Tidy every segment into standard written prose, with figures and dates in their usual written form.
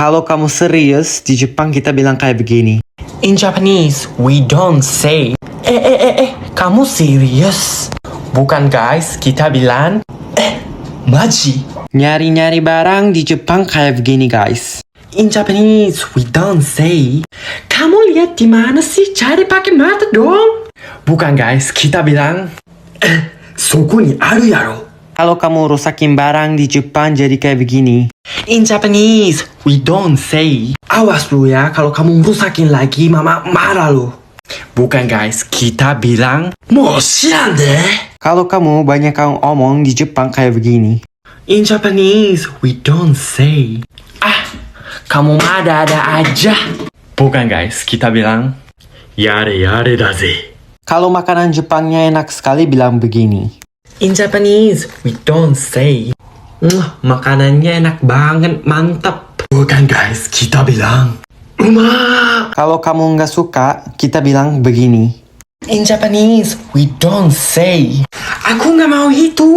Kalau kamu serius, di Jepang kita bilang kayak begini. In Japanese, we don't say. Kamu serius? Bukan guys, kita bilang. Maji. Nyari-nyari barang di Jepang kayak begini guys. In Japanese, we don't say. Kamu lihat di mana sih? Cari pakai mata dong. Bukan guys, kita bilang. Soko ni aru yaro. Kalau kamu rusakin barang di Jepang jadi kayak begini. In Japanese, we don't say. Awas lu ya, kalau kamu rusakin lagi, mama marah lu. Bukan guys, kita bilang. Mo shiran de. Kalau kamu banyak omong di Jepang kayak begini. In Japanese, we don't say. Kamu mah ada-ada aja. Bukan guys, kita bilang. Yare yare da ze. Kalau makanan Jepangnya enak sekali bilang begini. In Japanese, we don't say. Makanannya enak banget, mantap. Bukan guys, kita bilang. Uma. Kalau kamu nggak suka, kita bilang begini. In Japanese, we don't say. Aku nggak mau itu.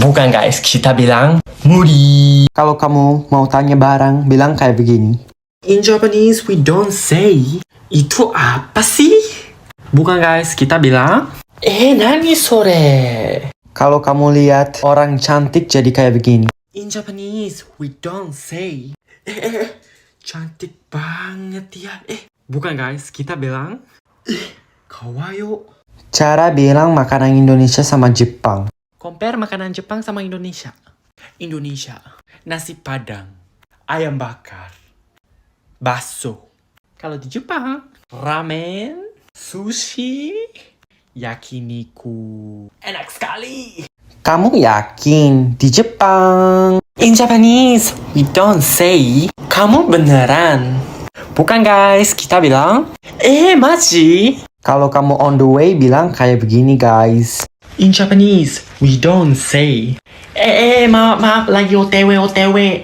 Bukan guys, kita bilang. Muri. Kalau kamu mau tanya barang, bilang kayak begini. In Japanese, we don't say. Itu apa sih? Bukan guys, kita bilang. Nani sore? Kalau kamu lihat orang cantik jadi kayak begini. In Japanese, we don't say. Cantik banget ya. Bukan guys, kita bilang. Kawayo. Cara bilang makanan Indonesia sama Jepang. Compare makanan Jepang sama Indonesia. Indonesia, nasi padang, ayam bakar, bakso. Kalau di Jepang, ramen, sushi, yakiniku. Enak sekali. Kamu yakin di Jepang? In Japanese, we don't say. Kamu beneran? Bukan guys, kita bilang. Maji. Kalau kamu on the way bilang kayak begini guys. In Japanese, we don't say. Maaf, lagi OTW.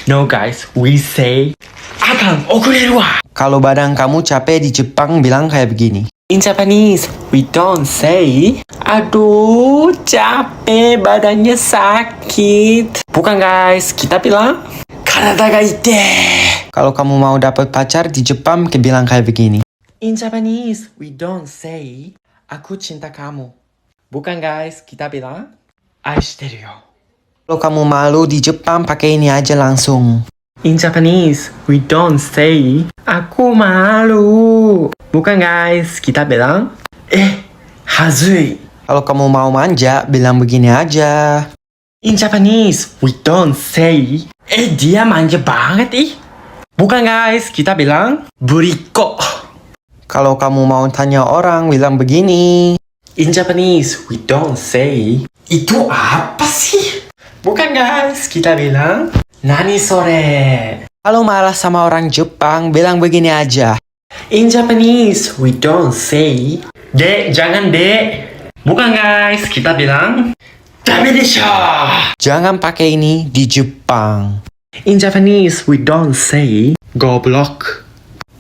No guys, we say. Akan, okureru wa. Kalau badan kamu capek di Jepang bilang kayak begini. In Japanese, we don't say. Aduh, capek, badannya sakit. Bukan guys, kita bilang. Karada ga ite. Kalau kamu mau dapat pacar di Jepang bilang kayak begini. In Japanese, we don't say. Aku cinta kamu. Bukan guys, kita bilang. Aishiteru yo. Kalau kamu malu di Jepang pakai ini aja langsung. In Japanese, we don't say. Aku malu. Bukan guys, kita bilang. Hazui. Kalau kamu mau manja bilang begini aja. In Japanese, we don't say. Dia manja banget Bukan guys, kita bilang. Buriko. Kalau kamu mau tanya orang bilang begini. In Japanese, we don't say. Itu apa sih? Bukan guys, kita bilang. Nani sore? Kalau marah sama orang Jepang bilang begini aja. In Japanese, we don't say. Dek, jangan dek. Bukan guys, kita bilang. Dame desho. Jangan pakai ini di Jepang. In Japanese, we don't say. Goblok.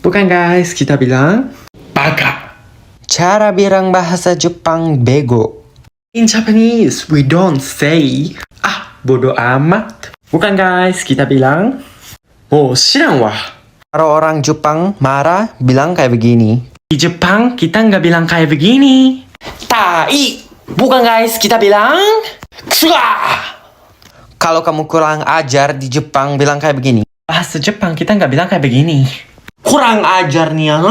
Bukan guys, kita bilang. Baka. Cara bilang bahasa Jepang bego. In Japanese, we don't say. Bodoh amat. Bukan guys, kita bilang. Shiran wa. Kalau orang Jepang marah bilang kayak begini. Di Jepang, kita nggak bilang kayak begini. Tai. Bukan guys, kita bilang. Ksuga. Kalau kamu kurang ajar di Jepang bilang kayak begini. Bahasa Jepang kita nggak bilang kayak begini. Kurang ajar nih ya.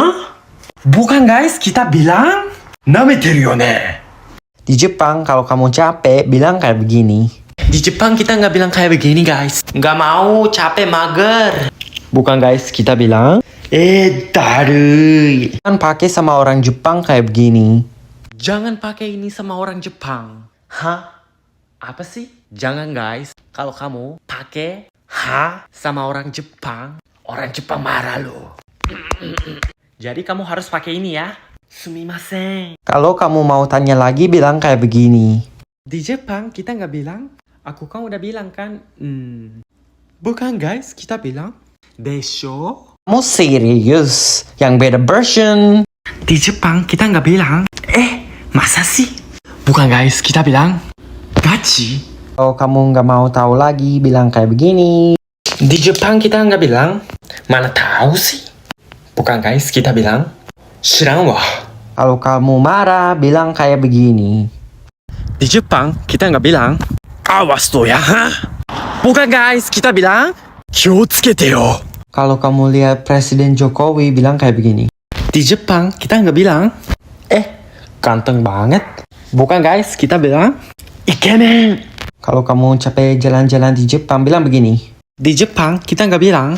Bukan guys, kita bilang. Nameteru yo ne. Di Jepang kalau kamu capek bilang kayak begini. Di Jepang kita nggak bilang kayak begini guys. Nggak mau, capek, mager. Bukan guys, kita bilang. Darui. Jangan pakai sama orang Jepang kayak begini. Jangan pakai ini sama orang Jepang. Apa sih? Jangan guys. Kalau kamu pakai sama orang Jepang marah lo. Jadi kamu harus pakai ini ya. Sumimasen. Kalau kamu mau tanya lagi bilang kayak begini. Di Jepang kita nggak bilang. Aku kan udah bilang kan. Bukan guys, kita bilang. Desho. Kamu serius? Yang beda version. Di Jepang kita nggak bilang. Masa sih? Bukan guys, kita bilang. Gachi. Kalau kamu nggak mau tahu lagi bilang kayak begini. Di Jepang kita nggak bilang. Mana tahu sih? Bukan guys, kita bilang. Shirang wa. Kalau kamu marah, bilang kayak begini. Di Jepang kita nggak bilang. Awas tuh ya, ha? Bukan guys, kita bilang. Kyotsukete yo. Kalau kamu lihat Presiden Jokowi, bilang kayak begini. Di Jepang kita nggak bilang. Ganteng banget. Bukan guys, kita bilang. Ikemen. Kalau kamu capek jalan-jalan di Jepang, bilang begini. Di Jepang kita nggak bilang.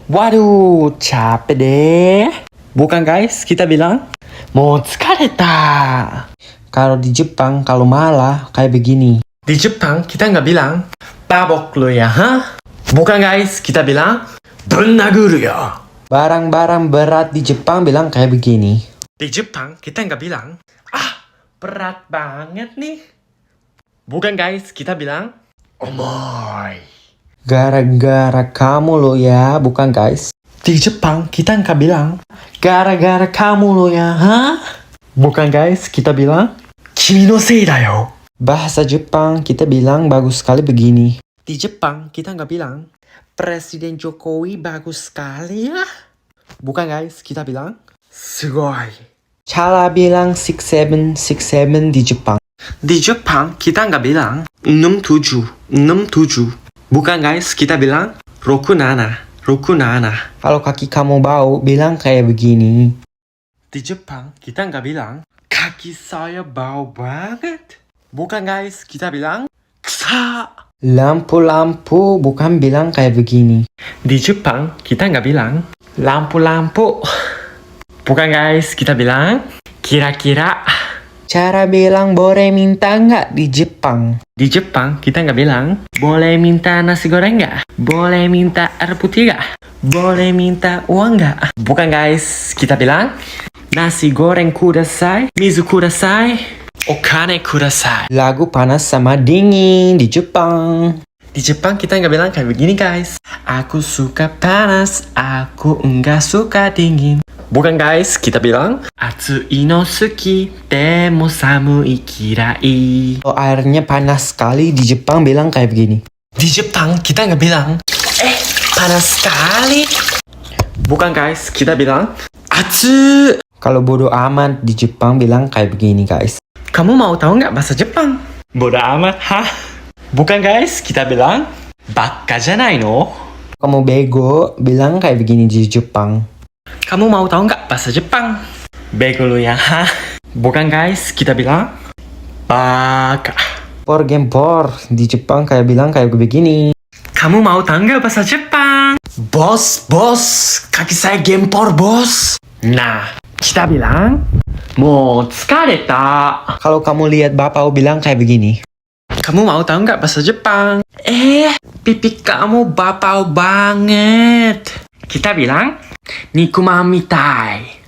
Waduh, capek deh. Bukan guys, kita bilang. Mo tsukareta. Kalau di Jepang, kalau malah kayak begini. Di Jepang kita nggak bilang. Babok lo ya, ha? Bukan guys, kita bilang. Bunnaguru ya. Barang-barang berat di Jepang bilang kayak begini. Di Jepang kita nggak bilang. Berat banget nih. Bukan guys, kita bilang. Omoy. Gara-gara kamu lo ya, bukan guys. Di Jepang kita nggak bilang. Gara-gara kamu lo ya, ha? Bukan guys, kita bilang. Kimi no sei da yo. Bahasa Jepang kita bilang bagus sekali begini. Di Jepang kita nggak bilang. Presiden Jokowi bagus sekali ya. Bukan guys, kita bilang. Sugoi. Cara bilang 6767 di Jepang. Di Jepang kita nggak bilang 67. Bukan guys, kita bilang 67. Kalau kaki kamu bau, bilang kayak begini. Di Jepang kita nggak bilang kaki saya bau banget. Bukan guys, kita bilang ksa. Lampu-lampu bukan bilang kayak begini. Di Jepang kita nggak bilang lampu-lampu. Bukan guys, kita bilang kira-kira. Cara bilang boleh minta nggak di Jepang? Di Jepang kita nggak bilang boleh minta nasi goreng nggak? Boleh minta air putih nggak? Boleh minta uang nggak? Bukan guys, kita bilang nasi goreng kudasai, mizu kudasai, okane kudasai. Lagu panas sama dingin di Jepang. Di Jepang kita nggak bilang kayak begini guys. Aku suka panas, aku nggak suka dingin. Bukan guys, kita bilang Atsui no suki, demo samui kirai. Kalau airnya panas sekali di Jepang bilang kayak begini. Di Jepang kita nggak bilang panas sekali. Bukan guys, kita bilang Atsu. Kalau bodo amat di Jepang bilang kayak begini guys. Kamu mau tahu nggak bahasa Jepang? Bodo amat, hah? Bukan guys, kita bilang Bakka janai no. Kamu bego, bilang kayak begini di Jepang. Kamu mau tahu nggak bahasa Jepang? Bego lu ya, ha? Bukan guys, kita bilang baka. Gempor di Jepang kayak bilang kayak begini. Kamu mau tahu nggak bahasa Jepang? Bos, kaki saya gempor, bos. Nah, kita bilang mo tsukareta. Kalau kamu lihat bapak bilang kayak begini. Kamu mau tahu nggak bahasa Jepang? Pipi kamu bapau banget. Kita bilang nikumamitai.